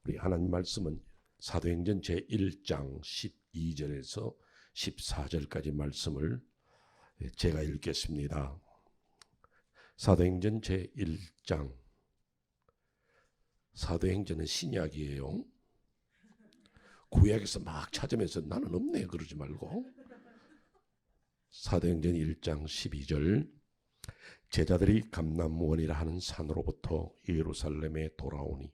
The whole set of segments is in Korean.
우리 하나님 말씀은 사도행전 제1장 12절에서 14절까지 말씀을 제가 읽겠습니다. 사도행전 제1장. 사도행전은 신약이에요. 구약에서 막 찾으면서 나는 없네 그러지 말고. 사도행전 1장 12절. 제자들이 감람원이라 하는 산으로부터 예루살렘에 돌아오니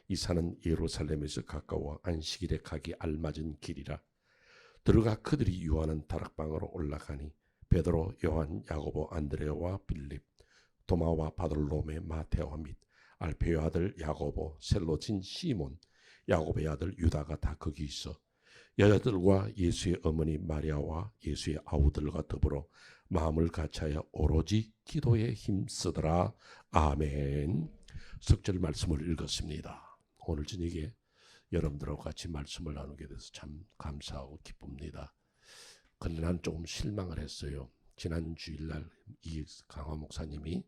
이 산은 예루살렘에서 가까워 안식일에 가기 알맞은 길이라. 들어가 그들이 유하는 다락방으로 올라가니 베드로, 요한, 야고보, 안드레와 빌립, 도마와 바돌로메, 마테오 및 알페의 아들 야고보, 셀로진 시몬, 야고보의 아들 유다가 다 거기 있어 여자들과 예수의 어머니 마리아와 예수의 아우들과 더불어 마음을 같이하여 오로지 기도에 힘쓰더라. 아멘. 석절 말씀을 읽었습니다. 오늘 저녁에 여러분들하고 같이 말씀을 나누게 돼서 참 감사하고 기쁩니다. 그런데 난 조금 실망을 했어요. 지난 주일날 이 강화 목사님이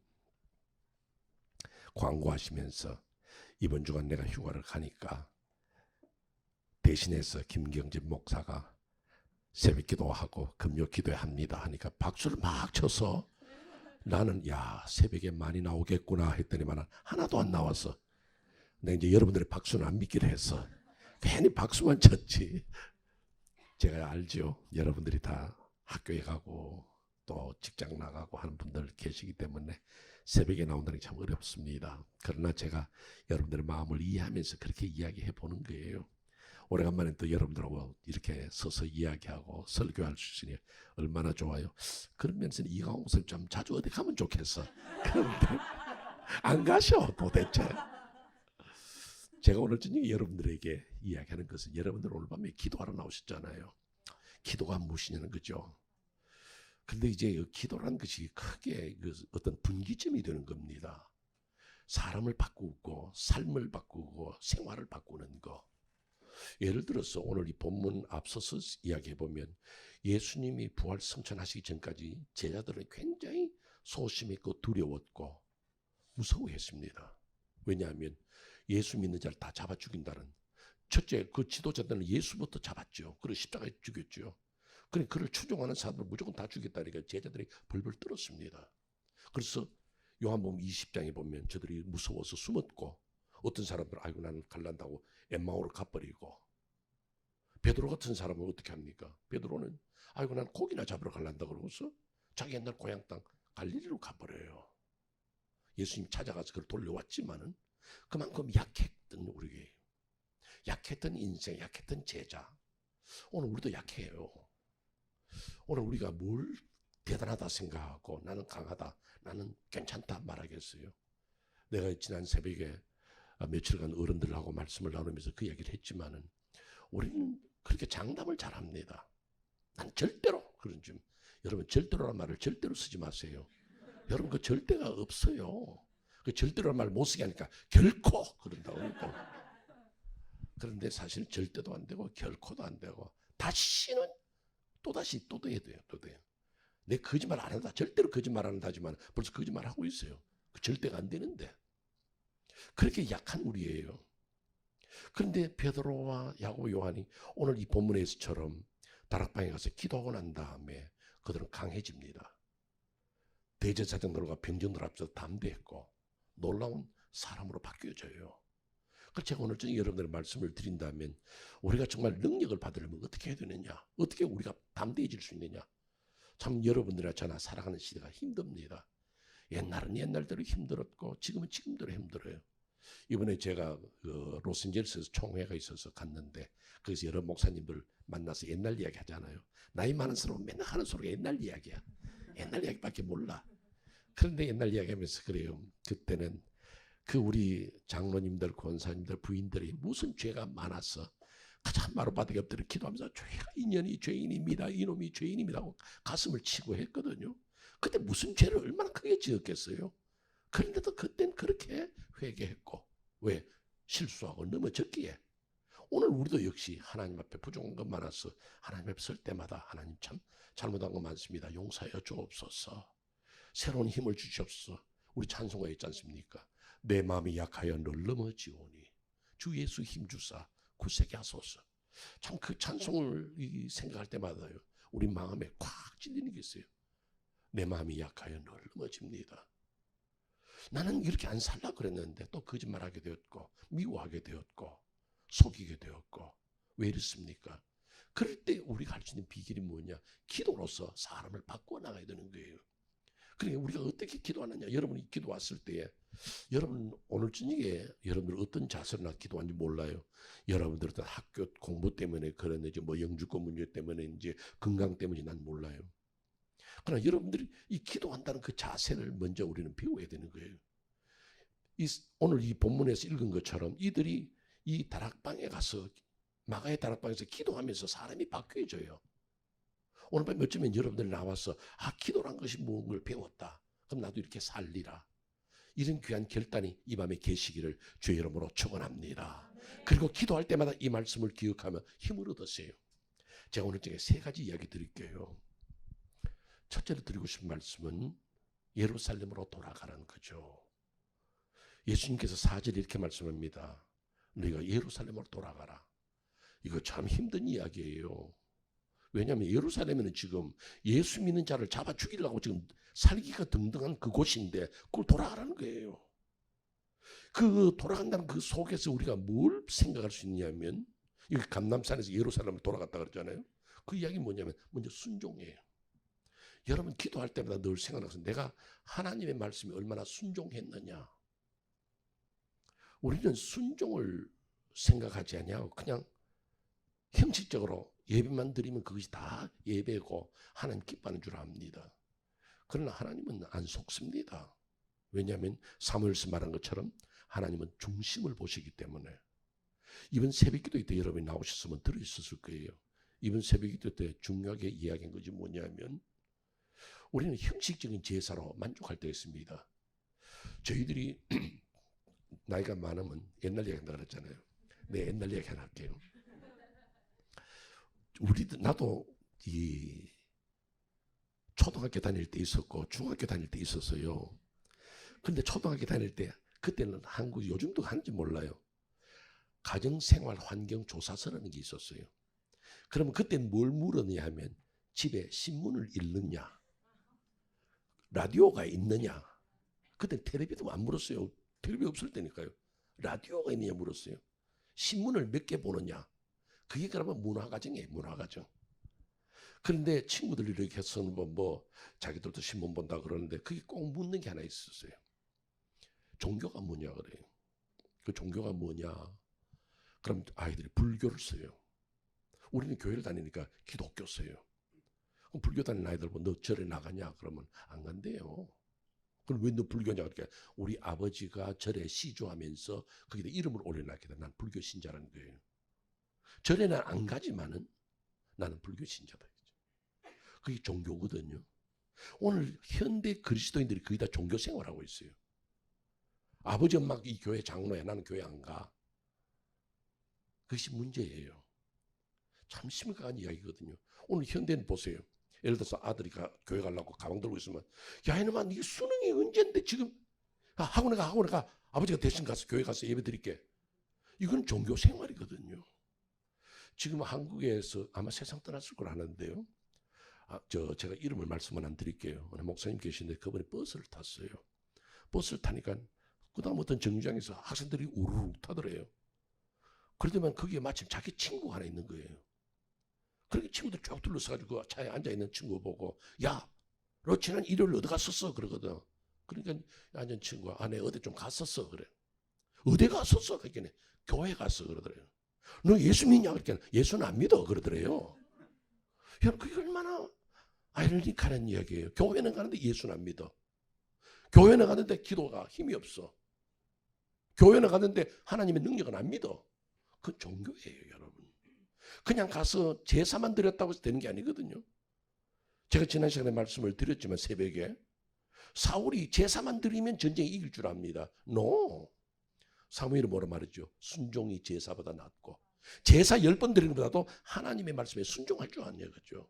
광고하시면서 이번 주간 내가 휴가를 가니까 대신해서 김경진 목사가 새벽 기도하고 금요 기도합니다 하니까 박수를 막 쳐서 나는 야 새벽에 많이 나오겠구나 했더니만 하나도 안 나와서 내가 이제 여러분들의 박수는 안 믿기로 했어. 괜히 박수만 쳤지. 제가 알죠. 여러분들이 다 학교에 가고 또 직장 나가고 하는 분들 계시기 때문에 새벽에 나온다는 게 참 어렵습니다. 그러나 제가 여러분들의 마음을 이해하면서 그렇게 이야기해 보는 거예요. 오래간만에 또 여러분들하고 이렇게 서서 이야기하고 설교할 수 있으니 얼마나 좋아요. 그런 면에서 이강호 목사님 좀 자주 어디 가면 좋겠어. 그런데 안 가셔 도대체. 제가 오늘 저녁에 여러분들에게 이야기하는 것은 여러분들 오늘 밤에 기도하러 나오셨잖아요. 기도가 무엇이냐는 거죠. 그런데 이제 기도라는 것이 크게 어떤 분기점이 되는 겁니다. 사람을 바꾸고 삶을 바꾸고 생활을 바꾸는 거. 예를 들어서 오늘 이 본문 앞서서 이야기해보면 예수님이 부활 승천하시기 전까지 제자들은 굉장히 소심했고 두려웠고 무서워했습니다. 왜냐하면 예수 믿는 자를 다 잡아 죽인다는, 첫째 그 지도자들은 예수부터 잡았죠. 그리고 십자가에 죽였죠. 그러니까 그를 추종하는 사람을 무조건 다 죽였다니까 제자들이 벌벌 떨었습니다. 그래서 요한복음 20장에 보면 저들이 무서워서 숨었고 어떤 사람들은 아이고 나는 갈란다고 엠마오를 가버리고, 베드로 같은 사람은 어떻게 합니까? 베드로는 아이고 난 고기나 잡으러 갈란다 그러고서 자기 옛날 고향 땅 갈릴리로 가버려요. 예수님 찾아가서 그걸 돌려왔지만은 그만큼 약했던 우리에게, 약했던 인생, 약했던 제자. 오늘 우리도 약해요. 오늘 우리가 뭘 대단하다 생각하고 나는 강하다, 나는 괜찮다 말하겠어요. 내가 지난 새벽에 며칠간 어른들하고 말씀을 나누면서 그 얘기를 했지만은 우리는 그렇게 장담을 잘합니다. 난 절대로 그런 좀, 여러분 절대로란 말을 절대로 쓰지 마세요. 여러분 그 절대가 없어요. 그 절대로란 말 못 쓰게 하니까 결코 그런다고 그러니까. 그런데 사실 절대도 안 되고 결코도 안 되고 다시는 또다시 또 돼야 돼요. 또 돼요. 내 거짓말 안 한다. 절대로 거짓말 안 한다지만 벌써 거짓말 하고 있어요. 그 절대가 안 되는데. 그렇게 약한 우리예요. 그런데 베드로와 야고보, 요한이 오늘 이 본문에서처럼 다락방에 가서 기도하고 난 다음에 그들은 강해집니다. 대제사장들과 병정들 앞에서 담대했고 놀라운 사람으로 바뀌어져요. 그래서 제가 오늘 저녁에 여러분들의 말씀을 드린다면 우리가 정말 능력을 받으려면 어떻게 해야 되느냐, 어떻게 우리가 담대해질 수 있느냐. 참 여러분들이나 저나 살아가는 시대가 힘듭니다. 옛날은 옛날대로 힘들었고 지금은 지금대로 힘들어요. 이번에 제가 로스앤젤레스에서 총회가 있어서 갔는데 거기서 여러 목사님들 만나서 옛날 이야기 하잖아요. 나이 많은 사람은 맨날 하는 소리가 옛날 이야기야. 옛날 이야기밖에 몰라. 그런데 옛날 이야기하면서 그래요. 그때는 그 우리 장로님들, 권사님들, 부인들이 무슨 죄가 많아서 가장 마룻바닥에 엎드려 기도하면서 죄가 인연이 죄인입니다. 이놈이 죄인입니다 하고 가슴을 치고 했거든요. 그때 무슨 죄를 얼마나 크게 지었겠어요. 그런데도 그땐 그렇게 회개했고, 왜? 실수하고 넘어졌기에. 오늘 우리도 역시 하나님 앞에 부족한 것 많아서 하나님 앞에 설 때마다 하나님 참 잘못한 거 많습니다. 용서하여 주옵소서. 새로운 힘을 주시옵소서. 우리 찬송가 있지 않습니까? 내 마음이 약하여 늘 넘어지오니 주 예수 힘주사 굳세게 하소서. 참 그 찬송을 생각할 때마다요, 우리 마음에 콱 찔리는 게 있어요. 내 마음이 약하여 늘 넘어집니다. 나는 이렇게 안 살라 그랬는데 또 거짓말하게 되었고 미워하게 되었고 속이게 되었고 왜 이렇습니까? 그럴 때 우리가 할 수 있는 비결이 뭐냐? 기도로서 사람을 바꾸어 나가야 되는 거예요. 그러니까 우리가 어떻게 기도하느냐? 여러분이 기도 왔을 때에 여러분 오늘 저녁에 여러분들 어떤 자세로 기도하는지 몰라요. 여러분들 어떤 학교 공부 때문에 그랬는지 뭐 영주권 문제 때문에인지 건강 때문인지 난 몰라요. 그러나 여러분들이 이 기도한다는 그 자세를 먼저 우리는 배워야 되는 거예요. 오늘 이 본문에서 읽은 것처럼 이들이 이 다락방에 가서 마가의 다락방에서 기도하면서 사람이 바뀌어져요. 오늘 밤 어쩌면 여러분들 나와서 기도란 것이 무슨 걸 배웠다. 그럼 나도 이렇게 살리라. 이런 귀한 결단이 이 밤에 계시기를 주의 이름으로 축원합니다. 그리고 기도할 때마다 이 말씀을 기억하며 힘을 얻으세요. 제가 오늘 중에 세 가지 이야기 드릴게요. 첫째로 드리고 싶은 말씀은 예루살렘으로 돌아가라는 거죠. 예수님께서 4절에 이렇게 말씀합니다. 너희가 예루살렘으로 돌아가라. 이거 참 힘든 이야기예요. 왜냐하면 예루살렘에는 지금 예수 믿는 자를 잡아 죽이려고 지금 살기가 등등한 그곳인데 그걸 돌아가라는 거예요. 그 돌아간다는 그 속에서 우리가 뭘 생각할 수 있냐면, 이 감람산에서 예루살렘을 돌아갔다 그랬잖아요. 그 이야기는 뭐냐면 먼저 순종이에요. 여러분 기도할 때마다 늘 생각나서 내가 하나님의 말씀에 얼마나 순종했느냐. 우리는 순종을 생각하지 않냐고 그냥 형식적으로 예배만 드리면 그것이 다 예배고 하나님 기뻐하는 줄 압니다. 그러나 하나님은 안 속습니다. 왜냐하면 사무엘서 말한 것처럼 하나님은 중심을 보시기 때문에. 이번 새벽기도 때 여러분이 나오셨으면 들으셨을 거예요. 이번 새벽기도 때 중요하게 이야기한 것이 뭐냐면 우리는 형식적인 제사로 만족할 때가 있습니다. 저희들이 나이가 많으면 옛날 이야기 한다 그랬잖아요. 네, 옛날 이야기 하나 할게요. 나도 이 초등학교 다닐 때 있었고 중학교 다닐 때 있었어요. 근데 초등학교 다닐 때 그때는 한국 요즘도 하는지 몰라요. 가정생활 환경 조사서라는 게 있었어요. 그러면 그때는 뭘 물었냐 하면 집에 신문을 읽느냐, 라디오가 있느냐. 그때 텔레비도 안 물었어요. 텔레비 없을 때니까요. 라디오가 있느냐 물었어요. 신문을 몇 개 보느냐. 그게 그러면 문화가정이에요. 문화가정. 그런데 친구들이 이렇게 해서 뭐 자기들도 신문 본다 그러는데 그게 꼭 묻는 게 하나 있었어요. 종교가 뭐냐 그래요. 그 종교가 뭐냐. 그럼 아이들이 불교를 써요. 우리는 교회를 다니니까 기독교 써요. 그럼 불교 다니는 아이들 보면 너 절에 나가냐 그러면 안 간대요. 그럼 왜 너 불교냐 그러니까 우리 아버지가 절에 시주하면서 거기다 이름을 올려놨기 때문에 난 불교 신자라는 거예요. 절에는 안 가지만은 나는 불교 신자다. 그게 종교거든요. 오늘 현대 그리스도인들이 거의 다 종교 생활하고 있어요. 아버지 엄마가 이 교회 장로야. 나는 교회 안 가. 그것이 문제예요. 참 심각한 이야기거든요. 오늘 현대는 보세요. 예를 들어서 아들이 교회 가려고 가방 들고 있으면 야 이놈아 이게 수능이 언젠데 지금 학원에 가 아버지가 대신 가서 교회 가서 예배 드릴게. 이건 종교 생활이거든요. 지금 한국에서 아마 세상 떠났을 걸 아는데요. 제가 이름을 말씀은 안 드릴게요. 목사님 계신데 그분이 버스를 탔어요. 버스를 타니까 그다음 어떤 정류장에서 학생들이 우르르 타더래요. 그러더만 거기에 마침 자기 친구가 하나 있는 거예요. 그렇게 친구들 쭉 둘러서가지고 그 차에 앉아있는 친구 보고 야, 너 지난 일요일 어디 갔었어? 그러거든. 그러니까 앉은 친구가 내가 어디 좀 갔었어. 그래. 어디 갔었어? 그러니까 교회 갔어. 그러더래요. 너 예수 믿냐? 그러니까 예수는 안 믿어. 그러더래요. 여러분 그게 얼마나 아이러니컬한 이야기예요. 교회는 가는데 예수는 안 믿어. 교회는 가는데 기도가 힘이 없어. 교회는 가는데 하나님의 능력은 안 믿어. 그건 종교예요, 여러분. 그냥 가서 제사만 드렸다고 해서 되는 게 아니거든요. 제가 지난 시간에 말씀을 드렸지만 새벽에 사울이 제사만 드리면 전쟁이 이길 줄 압니다. No. 사무엘은 뭐라 말했죠? 순종이 제사보다 낫고 제사 10번 드리는 것보다도 하나님의 말씀에 순종할 줄 아냐 그죠?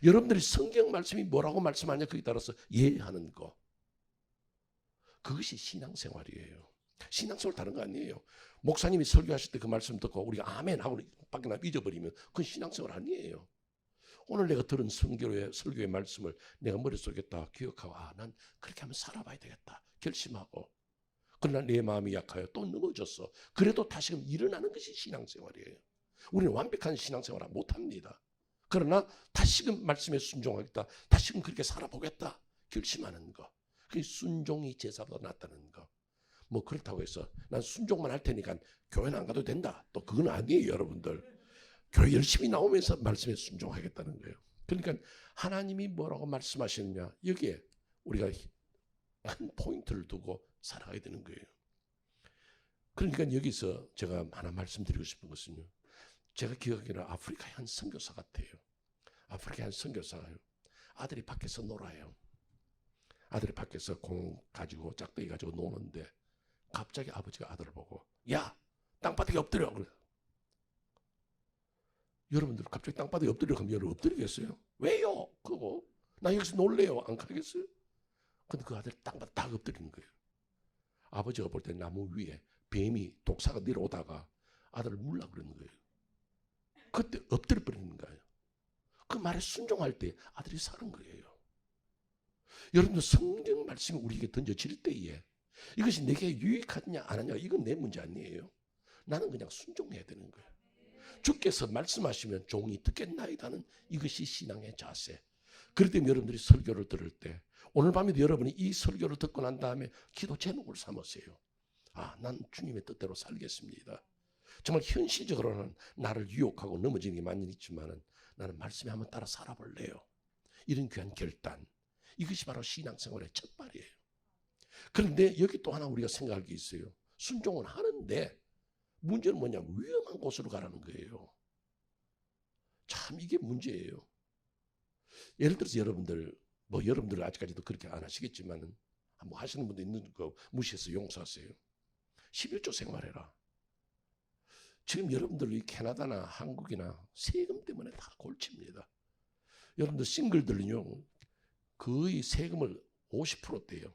여러분들이 성경 말씀이 뭐라고 말씀하냐 거기에 따라서 이해하는 거. 그것이 신앙생활이에요. 신앙생활 다른 거 아니에요. 목사님이 설교하실 때 그 말씀 듣고 우리가 아멘 하고 밖에 나가 잊어버리면 그건 신앙생활 아니에요. 오늘 내가 들은 설교의 말씀을 내가 머릿속에 다 기억하고 난 그렇게 한번 살아봐야 되겠다 결심하고, 그러나 내 마음이 약하여 또 넘어졌어. 그래도 다시금 일어나는 것이 신앙생활이에요. 우리는 완벽한 신앙생활을 못합니다. 그러나 다시금 말씀에 순종하겠다, 다시금 그렇게 살아보겠다 결심하는 거, 그게 순종이 제사보다 낫다는 거. 뭐 그렇다고 해서 난 순종만 할 테니까 교회는 안 가도 된다, 또 그건 아니에요. 여러분들 교회 열심히 나오면서 말씀에 순종하겠다는 거예요. 그러니까 하나님이 뭐라고 말씀하시느냐, 여기에 우리가 큰 포인트를 두고 살아가야 되는 거예요. 그러니까 여기서 제가 하나 말씀드리고 싶은 것은요, 제가 기억하기로는 아프리카의 한 선교사 같아요. 아프리카의 한 선교사가요, 아들이 밖에서 놀아요. 아들이 밖에서 공 가지고 짝대기 가지고 노는데 갑자기 아버지가 아들을 보고 야, 땅바닥에 엎드려. 그래. 여러분들 갑자기 땅바닥에 엎드려 하면 여러분 엎드리겠어요? 왜요? 그거 나 여기서 놀래요. 안 가겠어요? 근데 그 아들 땅바닥 다 엎드리는 거예요. 아버지가 볼 때 나무 위에 뱀이 독사가 내려오다가 아들을 물라 그러는 거예요. 그때 엎드려 버리는 거예요. 그 말에 순종할 때 아들이 사는 거예요. 여러분들 성경 말씀이 우리에게 던져질 때에 이것이 내게 유익하냐 안 하냐 이건 내 문제 아니에요. 나는 그냥 순종해야 되는 거예요. 주께서 말씀하시면 종이 듣겠나이다는 이것이 신앙의 자세. 그럴 때 여러분들이 설교를 들을 때 오늘 밤에도 여러분이 이 설교를 듣고 난 다음에 기도 제목을 삼으세요. 난 주님의 뜻대로 살겠습니다. 정말 현실적으로는 나를 유혹하고 넘어지는 게 많이 있지만 나는 말씀에 한번 따라 살아볼래요. 이런 귀한 결단, 이것이 바로 신앙생활의 첫 발이에요. 그런데 여기 또 하나 우리가 생각할 게 있어요. 순종은 하는데 문제는 뭐냐면 위험한 곳으로 가라는 거예요. 참 이게 문제예요. 예를 들어서 여러분들 아직까지도 그렇게 안 하시겠지만 뭐 하시는 분도 있는 거 무시해서 용서하세요. 11조 생활해라. 지금 여러분들 이 캐나다나 한국이나 세금 때문에 다 골칩니다. 여러분들 싱글들은요 거의 세금을 50%대요.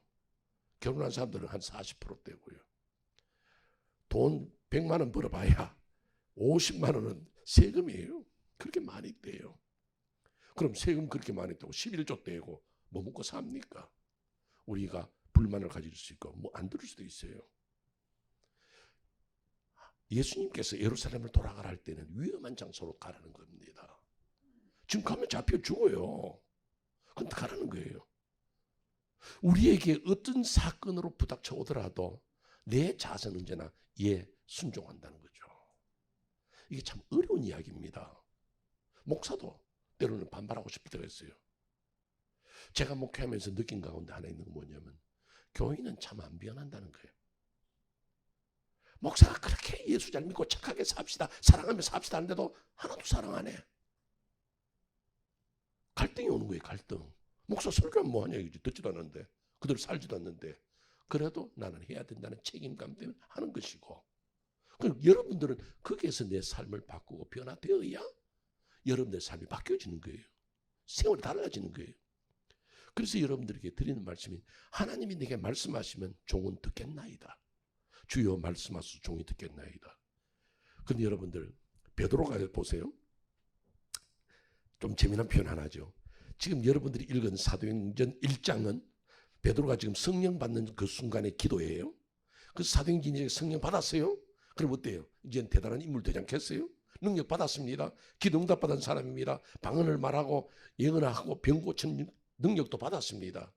결혼한 사람들은 한 40%대고요. 돈 100만 원 벌어봐야 50만 원은 세금이에요. 그렇게 많이 떼요. 그럼 세금 그렇게 많이 떼고 11조 떼고 뭐 먹고 삽니까? 우리가 불만을 가질 수 있고 뭐 안 들을 수도 있어요. 예수님께서 예루살렘을 돌아가라 할 때는 위험한 장소로 가라는 겁니다. 지금 가면 잡혀 죽어요. 근데 가라는 거예요. 우리에게 어떤 사건으로 부닥쳐 오더라도 내 자아는 언제나 순종한다는 거죠. 이게 참 어려운 이야기입니다. 목사도 때로는 반발하고 싶을 때가 있어요. 제가 목회하면서 느낀 가운데 하나 있는 건 뭐냐면 교인은 참 안 변한다는 거예요. 목사가 그렇게 예수 잘 믿고 착하게 삽시다, 사랑하며 삽시다 하는데도 하나도 사랑 안 해. 갈등이 오는 거예요. 갈등. 목사 설교하면 뭐하냐 이거지. 듣지도 않는데 그대로 살지도 않는데 그래도 나는 해야 된다는 책임감 때문에 하는 것이고, 그럼 여러분들은 거기에서 내 삶을 바꾸고 변화되어야 여러분들의 삶이 바뀌어지는 거예요. 생활이 달라지는 거예요. 그래서 여러분들에게 드리는 말씀이 하나님이 내게 말씀하시면 종은 듣겠나이다. 주여 말씀하소서 종이 듣겠나이다. 그런데 여러분들 베드로가 보세요. 좀 재미난 표현 하나죠. 지금 여러분들이 읽은 사도행전 1장은 베드로가 지금 성령 받는 그 순간의 기도예요. 그 사도행전 이제 성령 받았어요. 그럼 어때요? 이제 대단한 인물 되지 않겠어요? 능력 받았습니다. 기도 응답 받은 사람입니다. 방언을 말하고 예언하고 병 고치는 능력도 받았습니다.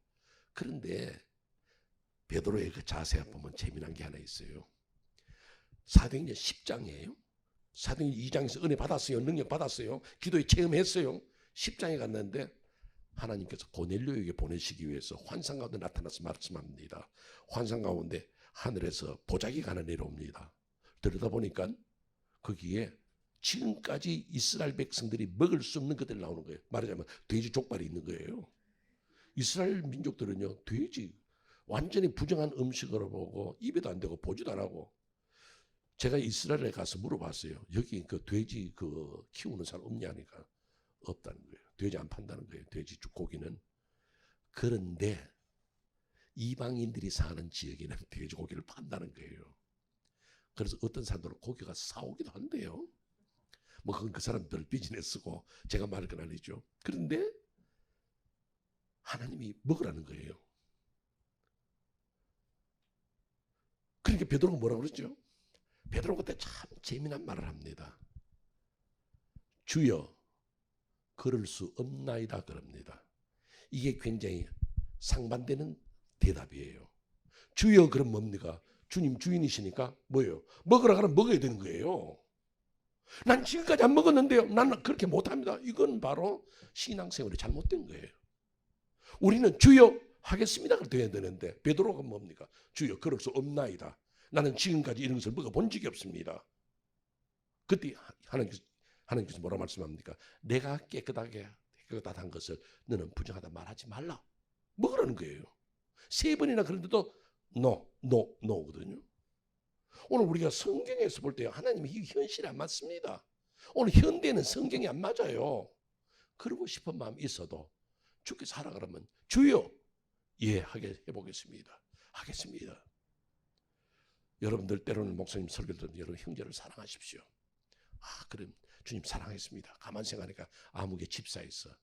그런데 베드로의 그 자세에 보면 재미난 게 하나 있어요. 사도행전 10장이에요. 사도행전 2장에서 은혜 받았어요. 능력 받았어요. 기도에 체험했어요. 10장에 갔는데 하나님께서 고넬료에게 보내시기 위해서 환상 가운데 나타나서 말씀합니다. 환상 가운데 하늘에서 보자기가 하나 내려옵니다. 들여다보니까 거기에 지금까지 이스라엘 백성들이 먹을 수 없는 것들이 나오는 거예요. 말하자면 돼지 족발이 있는 거예요. 이스라엘 민족들은요 돼지 완전히 부정한 음식으로 보고 입에도 안 대고 보지도 안 하고, 제가 이스라엘에 가서 물어봤어요. 여기 그 돼지 그 키우는 사람 없냐 하니까 없다는 거예요. 돼지 안 판다는 거예요. 돼지 고기는. 그런데 이방인들이 사는 지역에는 돼지고기를 판다는 거예요. 그래서 어떤 사람들은 고기가 사오기도 한대요. 뭐 그건 그 사람들 비즈니스고 제가 말할 건 아니죠. 그런데 하나님이 먹으라는 거예요. 그러니까 베드로가 뭐라고 그랬죠? 베드로가 그때 참 재미난 말을 합니다. 주여 그럴 수 없나이다 그럽니다. 이게 굉장히 상반되는 대답이에요. 주여 그럼 뭡니까? 주님 주인이시니까 뭐예요? 먹으라 그러면 먹어야 되는 거예요. 난 지금까지 안 먹었는데요. 나는 그렇게 못합니다. 이건 바로 신앙생활이 잘못된 거예요. 우리는 주여 하겠습니다. 그렇게 해야 되는데 베드로가 뭡니까? 주여 그럴 수 없나이다. 나는 지금까지 이런 것을 먹어본 적이 없습니다. 그때 하나님께서 뭐라 말씀합니까? 내가 깨끗한 것을 너는 부정하다 말하지 말라. 먹으라는 거예요. 3번이나 그런데도 노거든요. 오늘 우리가 성경에서 볼 때 하나님이 이 현실이 안 맞습니다. 오늘 현대는 성경이 안 맞아요. 그러고 싶은 마음이 있어도 주께서 하라 그러면 주여 예 하게 해보겠습니다. 하겠습니다. 여러분들 때로는 목사님 설교 들으면 여러분 형제를 사랑하십시오. 아 그럼 주님 사랑했습니다. 가만 생각하니까 아무개 집사 있어.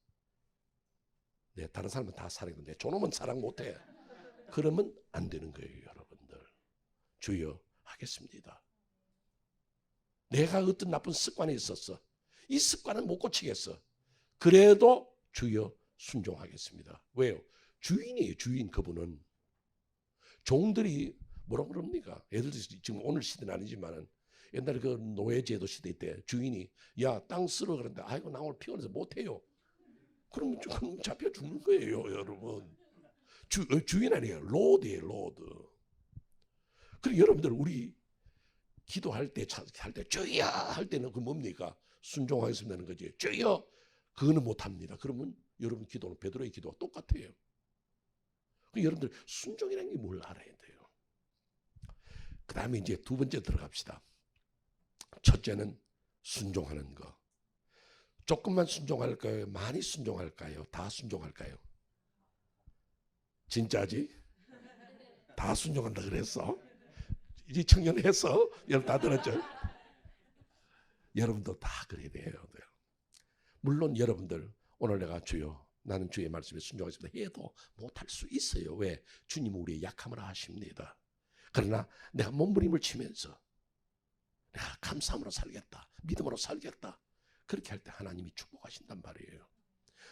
네, 다른 사람은 다 사랑했는데 저놈은 사랑 못해. 그러면 안 되는 거예요. 여러분들. 주여 하겠습니다. 내가 어떤 나쁜 습관이 있었어. 이 습관은 못 고치겠어. 그래도 주여 순종하겠습니다. 왜요? 주인이에요. 주인 그분은. 종들이 뭐라고 그럽니까? 애들도 지금 오늘 시대는 아니지만은 옛날에 그 노예제도 시대 때 주인이 야 땅 쓸어 그러는데 아이고 나 오늘 피곤해서 못해요. 그러면 잡혀 죽는 거예요. 여러분. 주인 아니에요. 로드예요. 로드. 그리고 여러분들 우리 기도할 때 주여 할 때는 그 뭡니까? 순종하겠습니다 하는 거지. 주여 그거는 못합니다. 그러면 여러분 기도는 베드로의 기도와 똑같아요. 여러분들 순종이라는 게 뭘 알아야 돼요. 그 다음에 이제 두 번째 들어갑시다. 첫째는 순종하는 거. 조금만 순종할까요? 많이 순종할까요? 다 순종할까요? 진짜지? 다 순종한다 그랬어? 이제 청년했어? 여러분 다 들었죠? 여러분도 다 그래야 돼요. 물론 여러분들 오늘 내가 주여 나는 주의 말씀에 순종하겠습니다 해도 못할 수 있어요. 왜? 주님은 우리의 약함을 아십니다. 그러나 내가 몸부림을 치면서 내가 감사함으로 살겠다. 믿음으로 살겠다. 그렇게 할 때 하나님이 축복하신단 말이에요.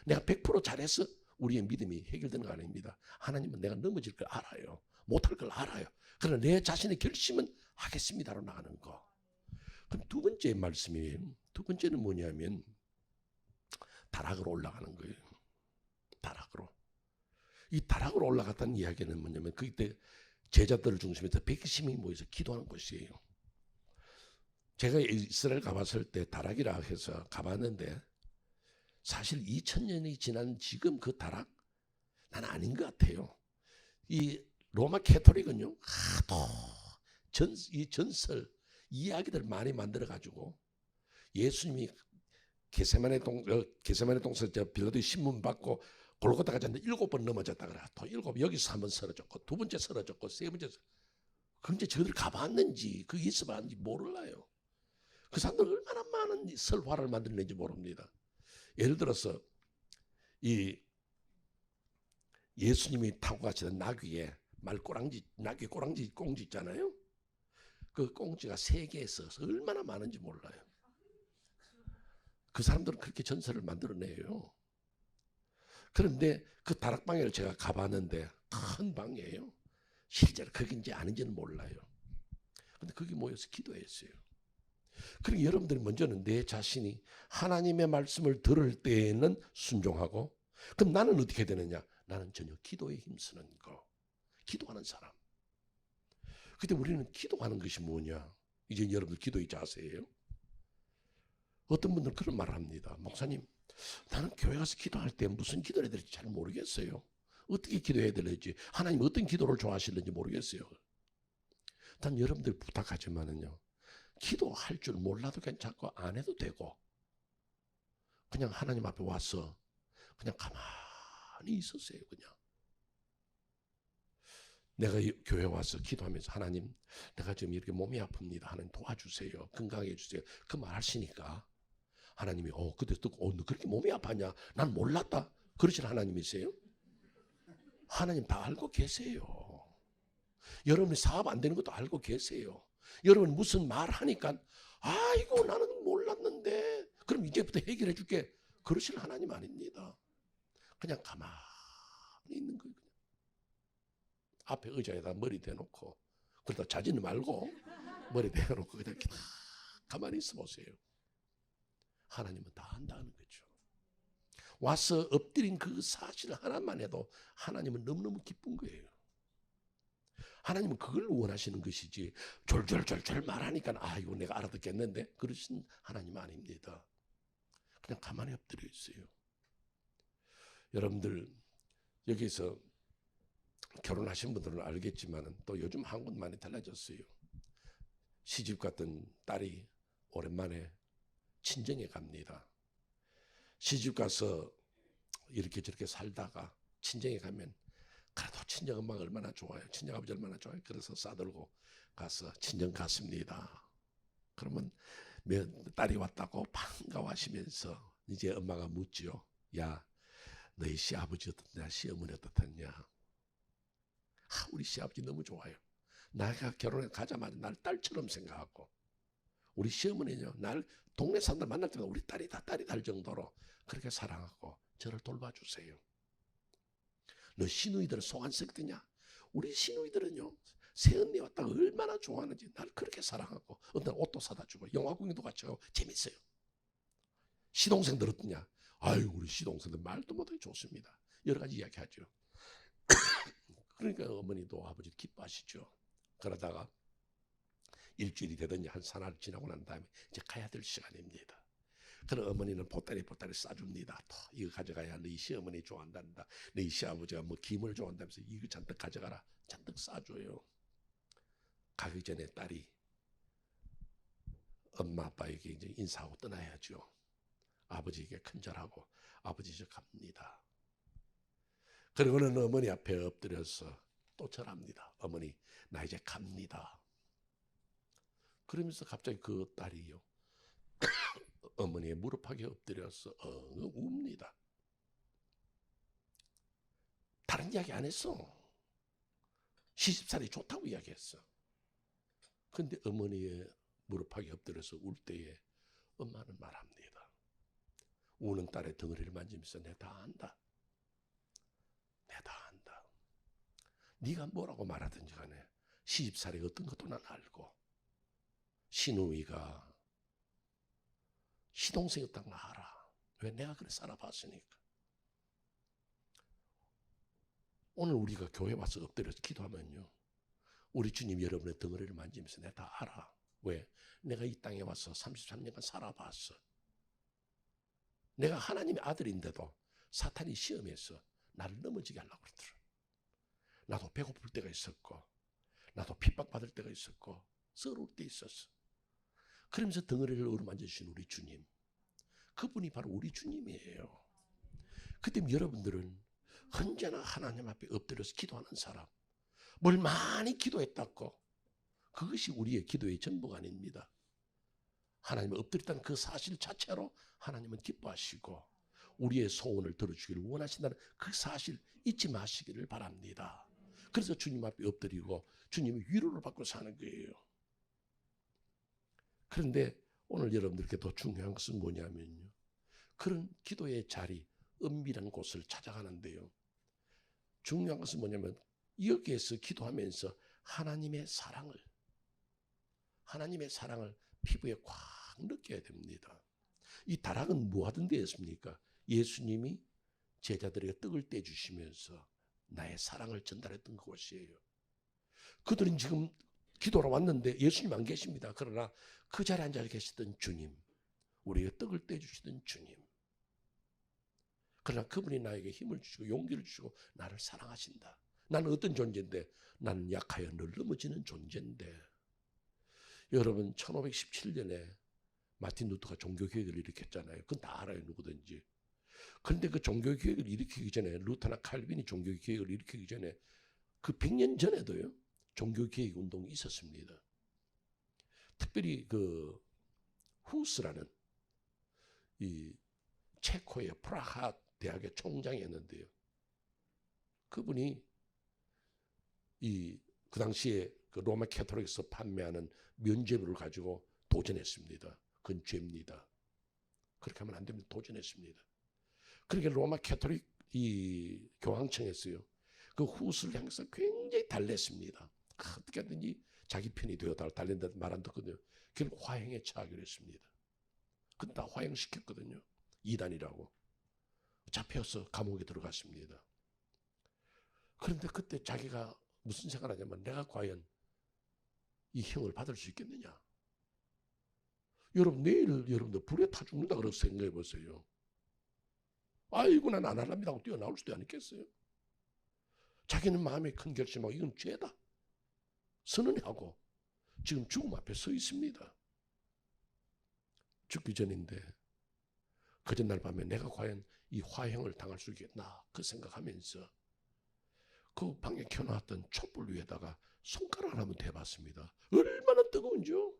내가 100% 잘해서 우리의 믿음이 해결되는 거 아닙니다. 하나님은 내가 넘어질 걸 알아요. 못할 걸 알아요. 그러나 내 자신의 결심은 하겠습니다로 나가는 거. 그럼 두 번째 말씀이 두 번째는 뭐냐면 다락으로 올라가는 거예요. 다락으로. 이 다락으로 올라갔다는 이야기는 뭐냐면 그때 제자들을 중심해서 120명이 모여서 기도하는 곳이에요. 제가 이스라엘 가봤을 때 다락이라 해서 가봤는데 사실 2000년이 지난 지금 그 다락 난 아닌 것 같아요. 이 로마 캐토릭은요 하도 이 전설 이야기들 많이 만들어 가지고 예수님이 게세마네 동산 빌라도의 신문 받고 골고다 가졌는데 7번 넘어졌다 그래. 또 7 여기서 한번 쓰러졌고 두 번째 쓰러졌고 세 번째. 그런데 저희들 가봤는지 그 있어봤는지 몰라요. 그 사람들 얼마나 많은 설화를 만들었는지 모릅니다. 예를 들어서 이 예수님이 타고 가시던 나귀에 나귀 꽁지 있잖아요. 그 꽁지가 세계에서 얼마나 많은지 몰라요. 그 사람들은 그렇게 전설을 만들어내요. 그런데 그 다락방에를 제가 가봤는데 큰 방이에요. 실제로 거긴지 아닌지는 몰라요. 근데 거기 모여서 기도했어요. 그리고 여러분들이 먼저는 내 자신이 하나님의 말씀을 들을 때에는 순종하고 그럼 나는 어떻게 되느냐? 나는 전혀 기도에 힘쓰는 거. 기도하는 사람. 그때 우리는 기도하는 것이 뭐냐? 이제 여러분들 기도의 자세예요. 어떤 분들은 그런 말을 합니다. 목사님, 나는 교회 가서 기도할 때 무슨 기도를 해야 될지 잘 모르겠어요. 어떻게 기도해야 될지, 하나님 어떤 기도를 좋아하실는지 모르겠어요. 단 여러분들 부탁하지만은요. 기도할 줄 몰라도 괜찮고 안 해도 되고 그냥 하나님 앞에 와서 그냥 가만히 있었어요. 그냥 내가 교회 와서 기도하면서 하나님 내가 지금 이렇게 몸이 아픕니다. 하나님 도와주세요. 건강하게 해주세요. 그 말 하시니까 하나님이 그때 듣고 너 그렇게 몸이 아팠냐? 난 몰랐다. 그러실 하나님이세요? 하나님 다 알고 계세요. 여러분이 사업 안 되는 것도 알고 계세요. 여러분 무슨 말 하니까 아이고 나는 몰랐는데 그럼 이제부터 해결해 줄게. 그러실 하나님 아닙니다. 그냥 가만히 있는 거예요. 그냥. 앞에 의자에다 머리 대놓고 그러다 자지는 말고 머리 대놓고 그냥 이렇게 가만히 있어 보세요. 하나님은 다 안다는 거죠. 와서 엎드린 그 사실 하나만 해도 하나님은 너무너무 기쁜 거예요. 하나님은 그걸 원하시는 것이지 졸졸졸졸 말하니까 아이고 내가 알아듣겠는데 그러신 하나님 아닙니다. 그냥 가만히 엎드려 있어요. 여러분들 여기서 결혼하신 분들은 알겠지만 또 요즘 한국은 많이 달라졌어요. 시집 갔던 딸이 오랜만에 친정에 갑니다. 시집 가서 이렇게 저렇게 살다가 친정에 가면 그래도 친정 엄마가 얼마나 좋아요. 친정 아버지 얼마나 좋아요. 그래서 싸들고 가서 친정 갔습니다. 그러면 딸이 왔다고 반가워하시면서 이제 엄마가 묻지요. 야, 너희 시아버지 어떻냐? 시어머니 어떻냐? 우리 시아버지 너무 좋아요. 내가 결혼해 가자마자 날 딸처럼 생각하고 우리 시어머니는요. 날 동네 사람들 만날 때마다 우리 딸이다 할 정도로 그렇게 사랑하고 저를 돌봐주세요. 너 시누이들은 속 안 썩드냐? 우리 시누이들은요. 새언니 왔다가 얼마나 좋아하는지 날 그렇게 사랑하고 어떤 옷도 사다 주고 영화 구경도 같이 하고 재밌어요. 시동생들 어떠냐? 아유 우리 시동생들 말도 못하게 좋습니다. 여러 가지 이야기하죠. 그러니까 어머니도 아버지도 기뻐하시죠. 그러다가 일주일이 되더니 한 사날 지나고 난 다음에 이제 가야 될 시간입니다. 그럼 어머니는 보따리 싸줍니다. 또 이거 가져가야 너희 시어머니 좋아한단다. 너희 시아버지가 뭐 김을 좋아한다면서 이거 잔뜩 가져가라. 잔뜩 싸줘요. 가기 전에 딸이 엄마 아빠에게 이제 인사하고 떠나야죠. 아버지에게 큰절하고 아버지 저 갑니다. 그리고는 어머니 앞에 엎드려서 또 절합니다. 어머니 나 이제 갑니다. 그러면서 갑자기 그 딸이요. 어머니의 무릎하게 엎드려서 웁니다. 다른 이야기 안 했어. 시집살이 좋다고 이야기했어. 근데 어머니의 무릎하게 엎드려서 울 때에 엄마는 말합니다. 우는 딸의 덩어리를 만지면서 내 다 안다. 내 다 안다. 네가 뭐라고 말하든지 간에 시집살이 어떤 것도 난 알고 시누이가 시동생이었다는 걸 알아. 왜? 내가 그래 살아봤으니까. 오늘 우리가 교회 와서 엎드려서 기도하면요. 우리 주님 여러분의 덩어리를 만지면서 내가 다 알아. 왜? 내가 이 땅에 와서 33년간 살아봤어. 내가 하나님의 아들인데도 사탄이 시험해서 나를 넘어지게 하려고 그러더라. 나도 배고플 때가 있었고 나도 핍박받을 때가 있었고 서러울 때 있었어. 그러면서 덩어리를 어루만져주신 우리 주님. 그분이 바로 우리 주님이에요. 그때 여러분들은 언제나 하나님 앞에 엎드려서 기도하는 사람. 뭘 많이 기도했다고. 그것이 우리의 기도의 전부가 아닙니다. 하나님을 엎드렸다는 그 사실 자체로 하나님은 기뻐하시고 우리의 소원을 들어주기를 원하신다는 그 사실 잊지 마시기를 바랍니다. 그래서 주님 앞에 엎드리고 주님의 위로를 받고 사는 거예요. 그런데 오늘 여러분들께 더 중요한 것은 뭐냐면요. 그런 기도의 자리, 은밀한 곳을 찾아가는데요. 중요한 것은 뭐냐면 여기에서 기도하면서 하나님의 사랑을 피부에 꽉 느껴야 됩니다. 이 다락은 뭐 하던 데였습니까? 예수님이 제자들에게 떡을 떼주시면서 나의 사랑을 전달했던 곳이에요. 그들은 지금 기도하러 왔는데 예수님 안 계십니다. 그러나 그 자리에 앉아 계시던 주님, 우리에게 떡을 떼주시던 주님. 그러나 그분이 나에게 힘을 주시고 용기를 주시고 나를 사랑하신다. 나는 어떤 존재인데? 나는 약하여 늘 넘어지는 존재인데. 여러분 1517년에 마틴 루터가 종교개혁을 일으켰잖아요. 그건 다 알아요. 누구든지. 그런데 그 종교개혁을 일으키기 전에 루터나 칼빈이 종교개혁을 일으키기 전에 그 100년 전에도요, 종교개혁 운동이 있었습니다. 특별히 그 후스라는 이 체코의 프라하 대학의 총장이었는데요. 그분이 그 당시에 그 로마 캐토릭에서 판매하는 면죄부를 가지고 도전했습니다. 그건 죄입니다. 그렇게 하면 안 됩니다. 도전했습니다. 그러니까 로마 캐토릭 이 교황청에서요, 그 후스를 향해서 굉장히 달랬습니다. 어떻게 하든지 자기 편이 되어 달랜다 말 안 듣거든요. 결국 화형에 처하기로 했습니다. 근데 다 화형시켰거든요. 이단이라고. 잡혀서 감옥에 들어갔습니다. 그런데 그때 자기가 무슨 생각을 하냐면, 내가 과연 이 형을 받을 수 있겠느냐. 여러분, 내일 여러분들 불에 타 죽는다 그래서 생각해 보세요. 아이고, 난 안 할랍니다 하고 뛰어나올 수도 않겠어요. 자기는 마음에 큰 결심하고 이건 죄다 선언하고 지금 죽음 앞에 서 있습니다. 죽기 전인데 그 전날 밤에 내가 과연 이 화형을 당할 수 있겠나 그 생각하면서 그 방에 켜놨던 촛불 위에다가 손가락을 한번 대봤습니다. 얼마나 뜨거운지요.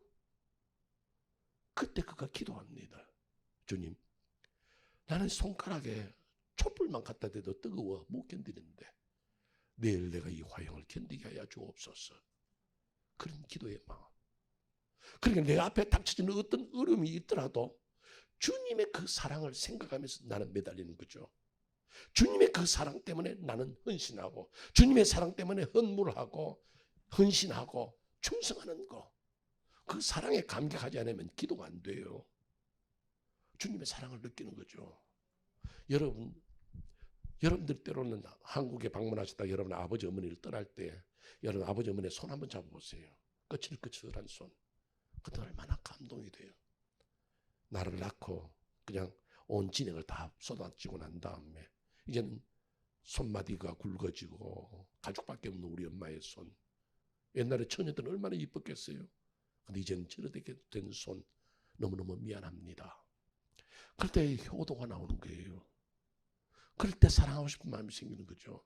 그때 그가 기도합니다. 주님, 나는 손가락에 촛불만 갖다 대도 뜨거워 못 견디는데 내일 내가 이 화형을 견디게 하여 주옵소서. 그런 기도의 마음. 그러니까 내 앞에 닥쳐지는 어떤 어려움이 있더라도 주님의 그 사랑을 생각하면서 나는 매달리는 거죠. 주님의 그 사랑 때문에 나는 헌신하고, 주님의 사랑 때문에 헌물하고 헌신하고 충성하는 거. 그 사랑에 감격하지 않으면 기도가 안 돼요. 주님의 사랑을 느끼는 거죠. 여러분들 때로는 한국에 방문하셨다 여러분 아버지 어머니를 떠날 때 여러분 아버지 어머니의 손 한번 잡아보세요. 거칠거칠한 손. 그때 얼마나 감동이 돼요. 나를 낳고 그냥 온 진액을 다 쏟아지고 난 다음에 이제는 손마디가 굵어지고 가죽밖에 없는 우리 엄마의 손. 옛날에 처녀들은 얼마나 이뻤겠어요. 근데 이제는 저렇게 된 손 너무너무 미안합니다. 그럴 때 효도가 나오는 거예요. 그럴 때 사랑하고 싶은 마음이 생기는 거죠.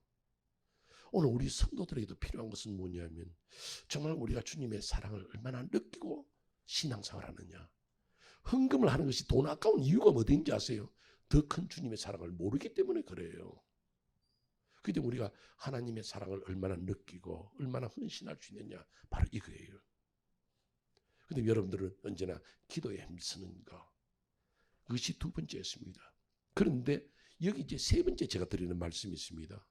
오늘 우리 성도들에게도 필요한 것은 뭐냐면 정말 우리가 주님의 사랑을 얼마나 느끼고 신앙생활을 하느냐. 헌금을 하는 것이 돈 아까운 이유가 어딘지 아세요? 더 큰 주님의 사랑을 모르기 때문에 그래요. 그런데 우리가 하나님의 사랑을 얼마나 느끼고 얼마나 헌신할 수 있느냐 바로 이거예요. 그런데 여러분들은 언제나 기도에 힘쓰는 거. 그것이 두 번째였습니다. 그런데 여기 이제 세 번째 제가 드리는 말씀이 있습니다.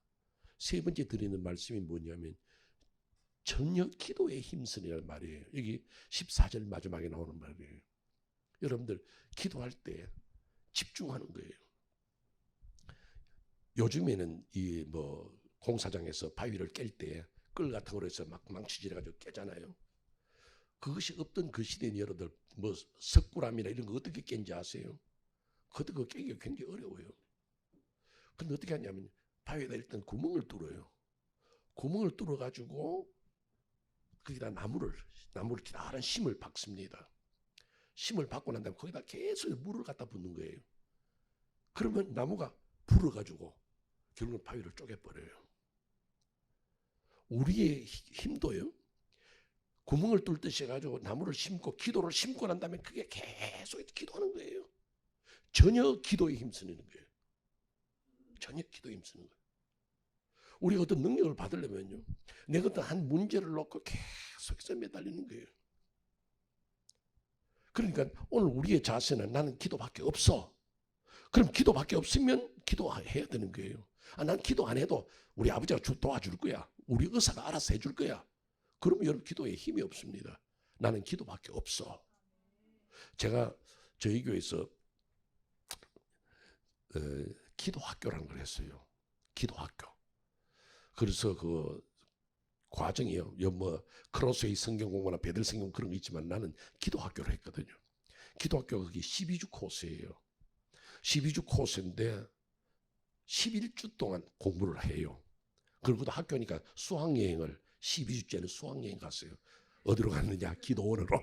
세 번째 드리는 말씀이 뭐냐면 전혀 기도에 힘쓰는 말이에요. 여기 14절 마지막에 나오는 말이에요. 여러분들 기도할 때 집중하는 거예요. 요즘에는 이 공사장에서 바위를 깰 때 끌 같은 거로 해서 막 망치질해가지고 깨잖아요. 그것이 없던 그 시대는 여러분들 석굴암이나 이런 거 어떻게 깬지 아세요? 그거 깨기가 굉장히 어려워요. 근데 어떻게 하냐면 바위에다 일단 구멍을 뚫어요. 구멍을 뚫어가지고 거기다 나무를 기다란 심을 박습니다. 심을 박고 난 다음에 거기다 계속 물을 갖다 붓는 거예요. 그러면 나무가 불어가지고 결국은 바위를 쪼개버려요. 우리의 힘도요. 구멍을 뚫듯이 해가지고 나무를 심고 기도를 심고 난 다음에 그게 계속 기도하는 거예요. 전혀 기도에 힘쓰는 거예요. 전혀 기도에 힘쓰는 거예요. 우리가 어떤 능력을 받으려면요. 내가 어떤 한 문제를 놓고 계속해서 매달리는 거예요. 그러니까 오늘 우리의 자세는 나는 기도밖에 없어. 그럼 기도밖에 없으면 기도해야 되는 거예요. 난 기도 안 해도 우리 아버지가 도와줄 거야. 우리 의사가 알아서 해줄 거야. 그러면 여러분 기도에 힘이 없습니다. 나는 기도밖에 없어. 제가 저희 교회에서 기도학교라는 걸 했어요. 기도학교. 그래서 그 과정이요. 크로스웨이 성경 공부나 베들 성경 그런 거 있지만 나는 기도학교를 했거든요. 기도학교가 그게 12주 코스예요. 12주 코스인데 11주 동안 공부를 해요. 그리고 학교니까 수학여행을 12주째는 수학여행 갔어요. 어디로 갔느냐? 기도원으로.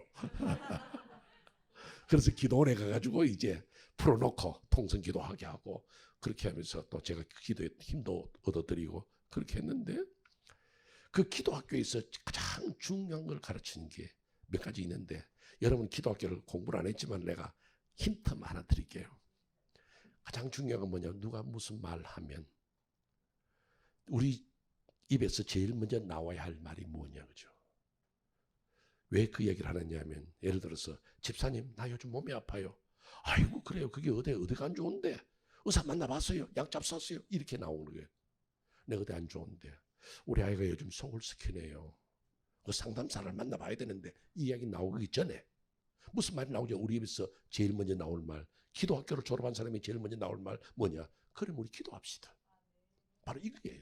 그래서 기도원에 가가지고 이제 풀어놓고 통성기도하게 하고 그렇게 하면서 또 제가 기도에 힘도 얻어드리고 그렇게 했는데 그 기도학교에서 가장 중요한 걸 가르치는 게 몇 가지 있는데, 여러분 기도학교를 공부를 안 했지만 내가 힌트 하나 드릴게요. 가장 중요한 건 뭐냐, 누가 무슨 말을 하면 우리 입에서 제일 먼저 나와야 할 말이 뭐냐, 그죠? 왜 그 얘기를 하느냐 하면, 예를 들어서 집사님 나 요즘 몸이 아파요. 아이고 그래요, 그게 어디가 안 좋은데, 의사 만나봤어요, 약 잡쌌어요, 이렇게 나오는 거예요. 내가 어디 안 좋은데, 우리 아이가 요즘 속을 썩히네요, 그 상담사를 만나봐야 되는데, 이 이야기 나오기 전에 무슨 말이 나오죠? 우리 입에서 제일 먼저 나올 말, 기도학교를 졸업한 사람이 제일 먼저 나올 말 뭐냐? 그럼 우리 기도합시다. 바로 이거예요.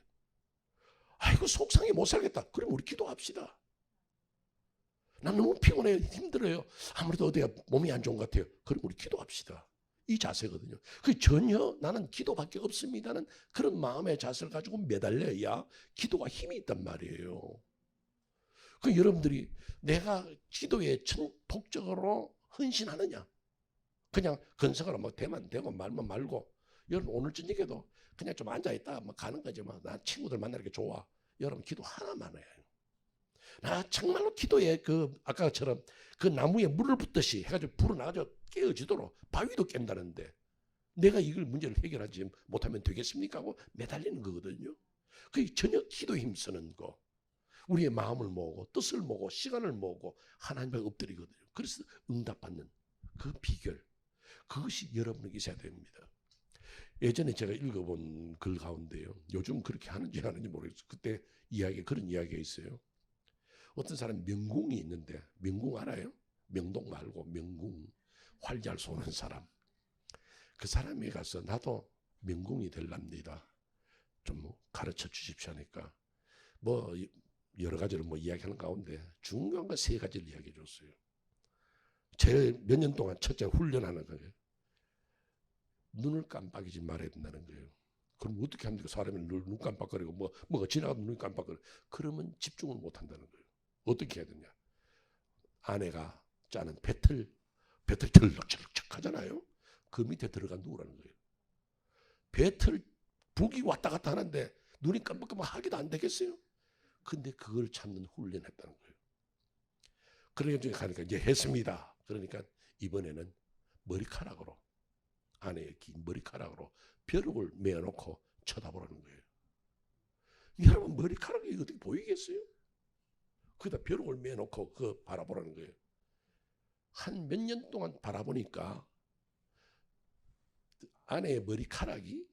아이고 속상해 못 살겠다. 그럼 우리 기도합시다. 난 너무 피곤해요, 힘들어요, 아무래도 어디가 몸이 안 좋은 것 같아요. 그럼 우리 기도합시다. 이 자세거든요. 그 전혀 나는 기도밖에 없습니다는 그런 마음의 자세를 가지고 매달려야 기도가 힘이 있단 말이에요. 그 여러분들이 내가 기도에 전폭적으로 헌신하느냐, 그냥 건성으로 막 대만 되고 말만 말고, 여러분 오늘 저녁에도 그냥 좀 앉아있다가 막 가는 거지만, 나 친구들 만나는 게 좋아. 여러분 기도 하나만 해요. 나 정말로 기도에 아까처럼 그 나무에 물을 붓듯이 해가지고 불어나가지고 깨어지도록 바위도 깬다는데, 내가 이걸 문제를 해결하지 못하면 되겠습니까 하고 매달리는 거거든요. 그게 전혀 기도에 힘쓰는 거. 우리의 마음을 모으고 뜻을 모으고 시간을 모으고 하나님 앞에 엎드리거든요. 그래서 응답받는 그 비결, 그것이 여러분에게 있어야 됩니다. 예전에 제가 읽어본 글 가운데요, 요즘 그렇게 하는지 안 하는지 모르겠어요. 그때 그런 이야기가 있어요. 어떤 사람 명궁이 있는데, 명궁 알아요? 명동 말고 명궁, 활 잘 쏘는 사람. 그 사람이 가서 나도 명궁이 될랍니다, 좀 가르쳐 주십시오 하니까 뭐 여러 가지를 뭐 이야기하는 가운데 중요한 거 3가지를 이야기해 줬어요. 제일 몇 년 동안 첫째 훈련하는 거예요. 눈을 깜빡이지 말아야 된다는 거예요. 그럼 어떻게 합니까? 사람이 눈 깜빡거리고 뭐가 지나가도 눈이 깜빡거리고, 그러면 집중을 못 한다는 거예요. 어떻게 해야 되냐? 아내가 짜는 배틀 철럭철럭 하잖아요. 그 밑에 들어가 누우라는 거예요. 배틀 북이 왔다 갔다 하는데 눈이 깜빡깜빡 하기도 안 되겠어요? 근데 그걸 참는 훈련했다는 거예요. 그러니까 가니까 이제 했습니다. 그러니까 이번에는 머리카락으로, 아내의 긴 머리카락으로 벼룩을 메어놓고 쳐다보라는 거예요. 여러분 머리카락이 어떻게 보이겠어요? 거기다 벼룩을 메어놓고 그 바라보라는 거예요. 한 몇 년 동안 바라보니까 아내의 머리카락이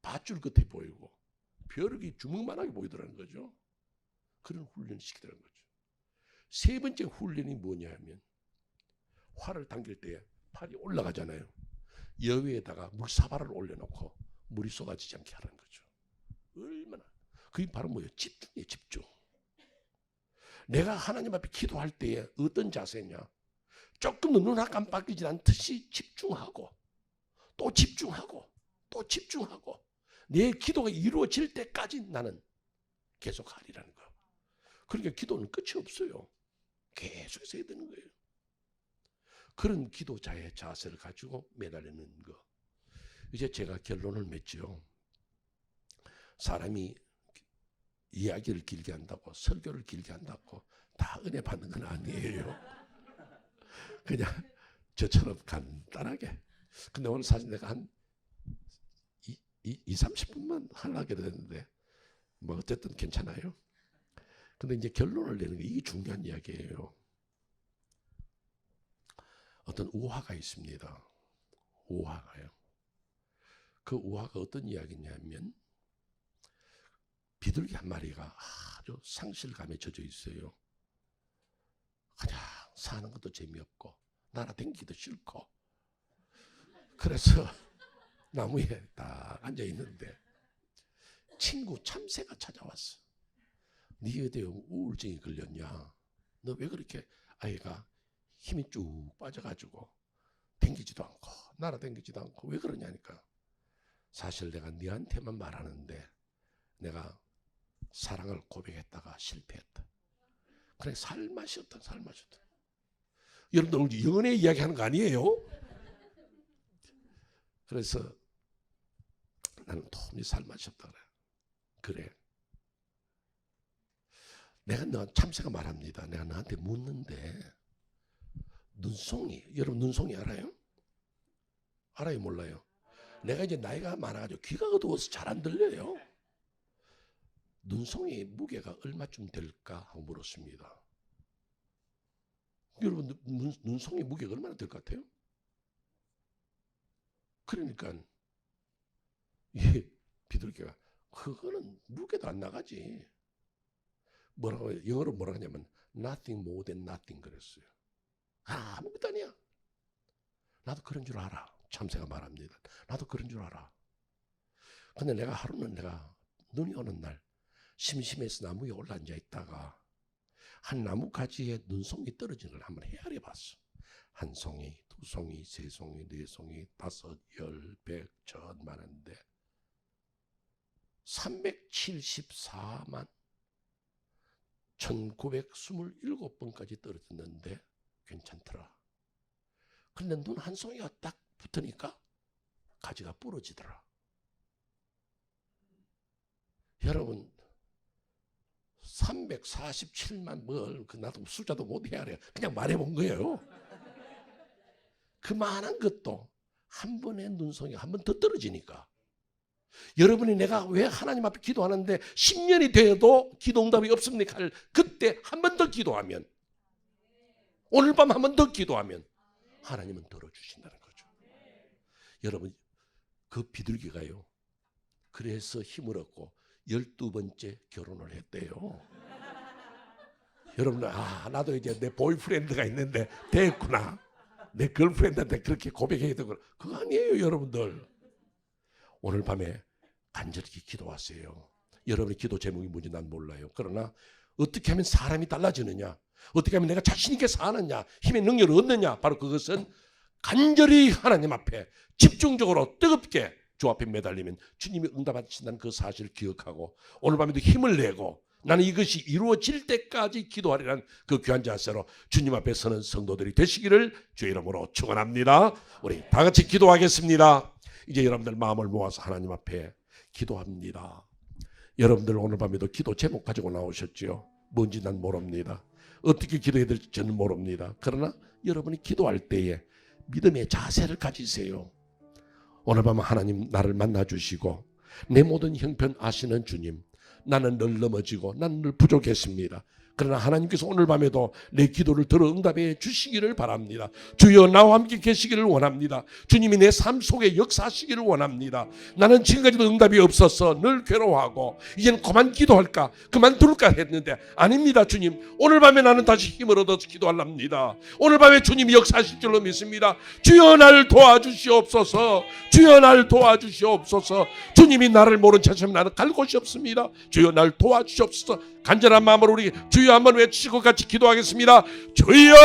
밧줄 끝에 보이고 벼룩이 주먹만하게 보이더라는 거죠. 그런 훈련을 시키더라는 거죠. 3번째 훈련이 뭐냐 하면, 활을 당길 때 팔이 올라가잖아요. 여위에다가 물사발을 올려놓고 물이 쏟아지지 않게 하라는 거죠. 얼마나, 그게 바로 뭐예요? 집중이에요, 집중. 내가 하나님 앞에 기도할 때에 어떤 자세냐, 조금 더 눈 깜빡이지 않듯이 집중하고 또 집중하고 또 집중하고, 내 기도가 이루어질 때까지 나는 계속 하리라는 거. 그러니까 기도는 끝이 없어요. 계속해서 해야 되는 거예요. 그런 기도자의 자세를 가지고 매달리는 거. 이제 제가 결론을 맺죠. 사람이 이야기를 길게 한다고, 설교를 길게 한다고 다 은혜 받는 건 아니에요. 그냥 저처럼 간단하게. 근데 오늘 사실 내가 한 30분만 하려고 했는데 뭐 어쨌든 괜찮아요. 근데 이제 결론을 내는 게 이게 중요한 이야기예요. 어떤 우화가 있습니다. 우화가요. 그 우화가 어떤 이야기냐면, 비둘기 한 마리가 아주 상실감에 젖어 있어요. 그냥 사는 것도 재미없고 날아다니기도 싫고, 그래서 나무에 딱 앉아 있는데 친구 참새가 찾아왔어. 네 어디에 우울증이 걸렸냐? 너 왜 그렇게 아이가 힘이 쭉 빠져가지고 댕기지도 않고 날아다니지도 않고 왜 그러냐니까, 사실 내가 네한테만 말하는데 내가 사랑을 고백했다가 실패했다. 그래, 살맛이 없다. 여러분들 오늘 연애 이야기하는 거 아니에요? 그래서 나는 도무지 살맛이 없다 그래. 내가 너 참새가 말합니다. 내가 너한테 묻는데 눈송이, 여러분 눈송이 알아요? 알아요 몰라요? 내가 이제 나이가 많아가지고 귀가 어두워서 잘 안 들려요. 눈송이 무게가 얼마쯤 될까 하고 물었습니다. 여러분 눈송이 무게가 얼마나 될 것 같아요? 그러니까 이 비둘기가 그거는 무게도 안 나가지. 뭐라고 영어로 뭐라 하냐면 nothing more than nothing 그랬어요. 아무것도 아니야. 나도 그런 줄 알아. 참새가 말합니다. 나도 그런 줄 알아. 근데 내가 하루는 내가 눈이 오는 날 심심해서 나무에 올라앉아 있다가 한 나무 가지에 눈송이 떨어지는 걸 한번 헤아려 봤어. 한 송이, 두 송이, 세 송이, 네 송이, 5, 10, 100, 1000 많은데 374만 1927번까지 떨어졌는데 괜찮더라. 근데 눈 한 송이가 딱 붙으니까 가지가 부러지더라. 여러분 347만 뭘 나도 숫자도 못 헤아려. 그냥 말해본 거예요. 그만한 것도 한 번의 눈송이가 한 번 더 떨어지니까 여러분이 내가 왜 하나님 앞에 기도하는데 10년이 되어도 기도 응답이 없습니까? 할 그때 한 번 더 기도하면 오늘 밤 한 번 더 기도하면 하나님은 들어주신다는 거죠. 여러분 그 비둘기가요. 그래서 힘을 얻고 12번째 결혼을 했대요. 여러분 나도 이제 내 보이프렌드가 있는데 됐구나. 내 걸프렌드한테 그렇게 고백해야 되고 그거 아니에요 여러분들. 오늘 밤에 간절히 기도하세요. 여러분의 기도 제목이 뭔지 난 몰라요. 그러나 어떻게 하면 사람이 달라지느냐, 어떻게 하면 내가 자신 있게 사느냐, 힘의 능력을 얻느냐, 바로 그것은 간절히 하나님 앞에 집중적으로 뜨겁게 주 앞에 매달리면 주님이 응답하신다는 그 사실을 기억하고 오늘 밤에도 힘을 내고 나는 이것이 이루어질 때까지 기도하리라는 그 귀한 자세로 주님 앞에 서는 성도들이 되시기를 주의 이름으로 축원합니다. 우리 다 같이 기도하겠습니다. 이제 여러분들 마음을 모아서 하나님 앞에 기도합니다. 여러분들 오늘 밤에도 기도 제목 가지고 나오셨죠? 뭔지 난 모릅니다. 어떻게 기도해야 될지 저는 모릅니다. 그러나 여러분이 기도할 때에 믿음의 자세를 가지세요. 오늘 밤 하나님 나를 만나주시고 내 모든 형편 아시는 주님, 나는 늘 넘어지고 나는 늘 부족했습니다. 그러나 하나님께서 오늘 밤에도 내 기도를 들어 응답해 주시기를 바랍니다. 주여 나와 함께 계시기를 원합니다. 주님이 내 삶 속에 역사하시기를 원합니다. 나는 지금까지도 응답이 없어서 늘 괴로워하고 이제는 그만 기도할까 그만둘까 했는데 아닙니다. 주님 오늘 밤에 나는 다시 힘을 얻어서 기도하랍니다. 오늘 밤에 주님이 역사하실 줄로 믿습니다. 주여 나를 도와주시옵소서. 주여 나를 도와주시옵소서. 주님이 나를 모른 채시면 나는 갈 곳이 없습니다. 주여 나를 도와주시옵소서. 간절한 마음으로 우리 주여 한번 외치고 같이 기도하겠습니다. 주여